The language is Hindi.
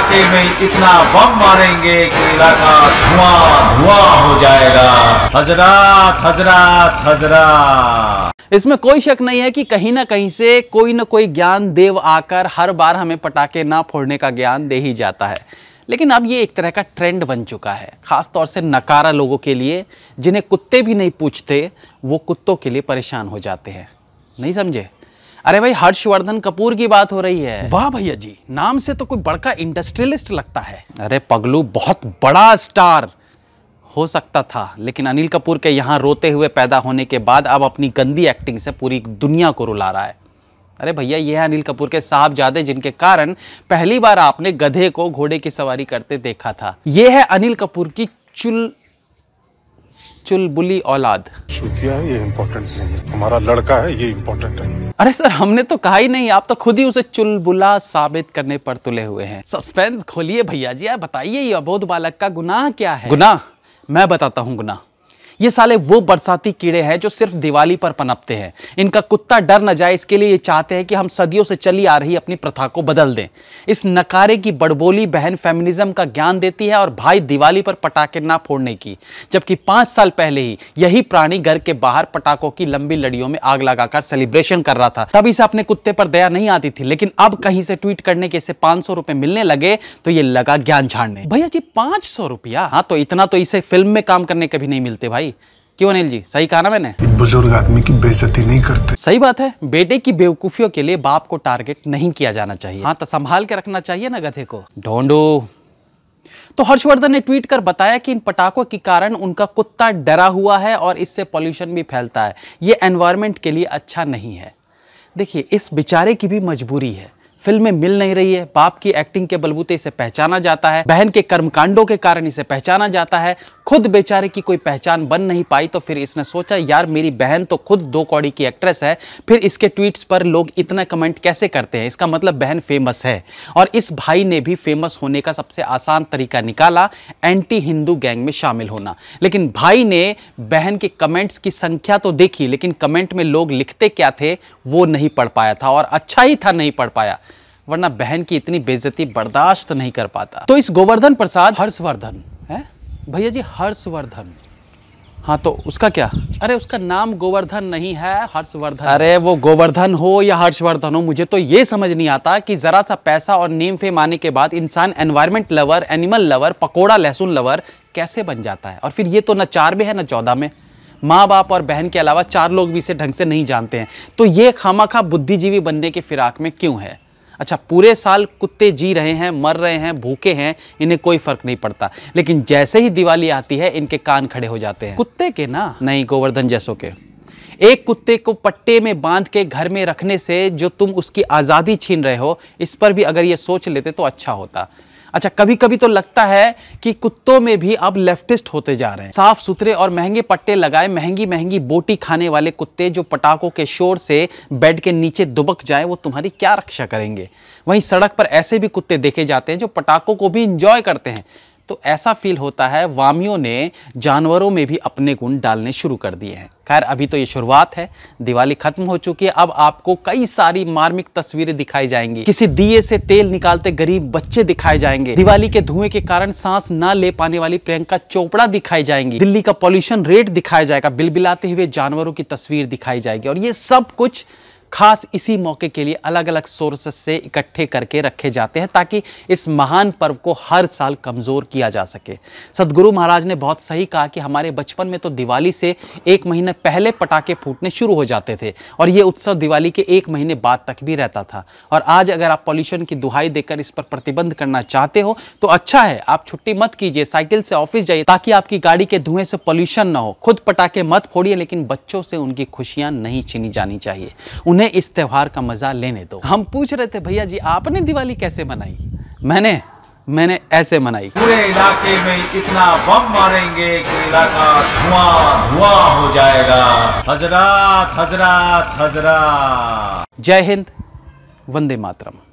इलाके में इतना बम मारेंगे कि इलाका धुआं धुआं हो जाएगा। हजरात हजरात हजरात। इसमें कोई शक नहीं है कि कहीं ना कहीं से कोई ना कोई ज्ञान देव आकर हर बार हमें पटाखे ना फोड़ने का ज्ञान दे ही जाता है। लेकिन अब ये एक तरह का ट्रेंड बन चुका है, खास तौर से नकारा लोगों के लिए, जिन्हें कुत्ते भी नहीं पूछते वो कुत्तों के लिए परेशान हो जाते हैं। नहीं समझे? अरे भाई, हर्षवर्धन कपूर की बात हो रही है। वाह भैया जी, नाम से तो कोई बड़का इंडस्ट्रियलिस्ट लगता है। अरे पगलू, बहुत बड़ा स्टार हो सकता था, लेकिन अनिल कपूर के यहाँ रोते हुए पैदा होने के बाद अब अपनी गंदी एक्टिंग से पूरी दुनिया को रुला रहा है। अरे भैया, ये है अनिल कपूर के साहबजादे, जिनके कारण पहली बार आपने गधे को घोड़े की सवारी करते देखा था। ये है अनिल कपूर की चुलबुली औलाद। शुद्धिया है, ये इम्पोर्टेंट नहीं है, हमारा लड़का है, ये इम्पोर्टेंट है। अरे सर, हमने तो कहा ही नहीं, आप तो खुद ही उसे चुलबुला साबित करने पर तुले हुए हैं। सस्पेंस खोलिए भैया जी, आप बताइए ये अबोध बालक का गुनाह क्या है? गुनाह मैं बताता हूं। गुनाह ये साले वो बरसाती कीड़े हैं जो सिर्फ दिवाली पर पनपते हैं। इनका कुत्ता डर न जाए, इसके लिए ये चाहते हैं कि हम सदियों से चली आ रही अपनी प्रथा को बदल दें। इस नकारे की बड़बोली बहन फेमिनिज्म का ज्ञान देती है और भाई दिवाली पर पटाखे ना फोड़ने की, जबकि 5 साल पहले ही यही प्राणी घर के बाहर पटाखों की लंबी लड़ियों में आग लगाकर सेलिब्रेशन कर रहा था। तब इसे अपने कुत्ते पर दया नहीं आती थी, लेकिन अब कहीं से ट्वीट करने के इसे 500 रुपए मिलने लगे तो ये लगा ज्ञान झाड़ने। भैया जी, 500 रुपया? हाँ, तो इतना तो इसे फिल्म में काम करने के भी नहीं मिलते भाई। क्यों अनिल जी, सही कहा ना मैंने? बुजुर्ग आदमी की बेइज्जती नहीं करते। सही बात है, बेटे की बेवकूफियों के लिए बाप को टारगेट नहीं किया जाना चाहिए। हाँ, तो संभाल के रखना चाहिए ना गधे को। ढोंडो। तो हर्षवर्धन ने ट्वीट कर बताया कि इन पटाखों के कारण उनका कुत्ता डरा हुआ है और इससे पॉल्यूशन भी फैलता है। ये एनवायरनमेंट के लिए अच्छा नहीं है। देखिए, इस बेचारे की भी मजबूरी है, फिल्में मिल नहीं रही है, बाप की एक्टिंग के बलबूते इसे पहचाना जाता है, बहन के कर्मकांडों के कारण इसे पहचाना जाता है, खुद बेचारे की कोई पहचान बन नहीं पाई, तो फिर इसने सोचा यार मेरी बहन तो खुद 2 कौड़ी की एक्ट्रेस है, फिर इसके ट्वीट्स पर लोग इतना कमेंट कैसे करते हैं, इसका मतलब बहन फेमस है। और इस भाई ने भी फेमस होने का सबसे आसान तरीका निकाला, एंटी हिंदू गैंग में शामिल होना। लेकिन भाई ने बहन के कमेंट्स की संख्या तो देखी, लेकिन कमेंट में लोग लिखते क्या थे वो नहीं पढ़ पाया था, और अच्छा ही था नहीं पढ़ पाया, वरना बहन की इतनी बेइज्जती बर्दाश्त नहीं कर पाता। तो इस गोवर्धन प्रसाद हर्षवर्धन है भैया जी, हर्षवर्धन। हाँ, तो उसका क्या? अरे उसका नाम गोवर्धन नहीं है, हर्षवर्धन। अरे वो गोवर्धन हो या हर्षवर्धन हो, मुझे तो ये समझ नहीं आता कि जरा सा पैसा और नेम फेम आने के बाद इंसान environment lover, animal lover, pakora लहसुन लवर कैसे बन जाता है। और फिर ये तो न 4 में है न 14 में। माँ बाप और बहन के अलावा 4 लोग भी इसे ढंग से नहीं जानते हैं, तो ये खामाखा बुद्धिजीवी बनने के फिराक में क्यों है? अच्छा, पूरे साल कुत्ते जी रहे हैं, मर रहे हैं, भूखे हैं, इन्हें कोई फर्क नहीं पड़ता, लेकिन जैसे ही दिवाली आती है इनके कान खड़े हो जाते हैं। कुत्ते के ना, नहीं गोवर्धन जैसों के। एक कुत्ते को पट्टे में बांध के घर में रखने से जो तुम उसकी आज़ादी छीन रहे हो, इस पर भी अगर ये सोच लेते तो अच्छा होता। अच्छा, कभी कभी तो लगता है कि कुत्तों में भी अब लेफ्टिस्ट होते जा रहे हैं। साफ सुथरे और महंगे पट्टे लगाए, महंगी महंगी बोटी खाने वाले कुत्ते जो पटाखों के शोर से बेड के नीचे दुबक जाए, वो तुम्हारी क्या रक्षा करेंगे? वहीं सड़क पर ऐसे भी कुत्ते देखे जाते हैं जो पटाखों को भी इंजॉय करते हैं। तो ऐसा फील होता है वामियों ने जानवरों में भी अपने गुण डालने शुरू कर दिए हैं। खैर, अभी तो ये शुरुआत है, दिवाली खत्म हो चुकी है, अब आपको कई सारी मार्मिक तस्वीरें दिखाई जाएंगी। किसी दिए से तेल निकालते गरीब बच्चे दिखाए जाएंगे, दिवाली के धुएं के कारण सांस ना ले पाने वाली प्रियंका चोपड़ा दिखाई जाएंगी, दिल्ली का पॉल्यूशन रेट दिखाया जाएगा, बिलबिलाते हुए जानवरों की तस्वीर दिखाई जाएगी। और ये सब कुछ खास इसी मौके के लिए अलग अलग सोर्सेस से इकट्ठे करके रखे जाते हैं, ताकि इस महान पर्व को हर साल कमजोर किया जा सके। सदगुरु महाराज ने बहुत सही कहा कि हमारे बचपन में तो दिवाली से 1 महीने पहले पटाखे फूटने शुरू हो जाते थे, और ये उत्सव दिवाली के 1 महीने बाद तक भी रहता था। और आज अगर आप पॉल्यूशन की दुहाई देकर इस पर प्रतिबंध करना चाहते हो तो अच्छा है, आप छुट्टी मत कीजिए, साइकिल से ऑफिस जाइए, ताकि आपकी गाड़ी के धुएं से पॉल्यूशन ना हो। खुद पटाखे मत फोड़िए, लेकिन बच्चों से उनकी खुशियां नहीं छीनी जानी चाहिए, उन्हें इस त्योहार का मजा लेने दो। हम पूछ रहे थे भैया जी, आपने दिवाली कैसे मनाई? मैंने ऐसे मनाई। पूरे इलाके में इतना बम मारेंगे कि इलाका धुआं धुआं हो जाएगा। हजरात हजरात हजरात। जय हिंद, वंदे मातरम।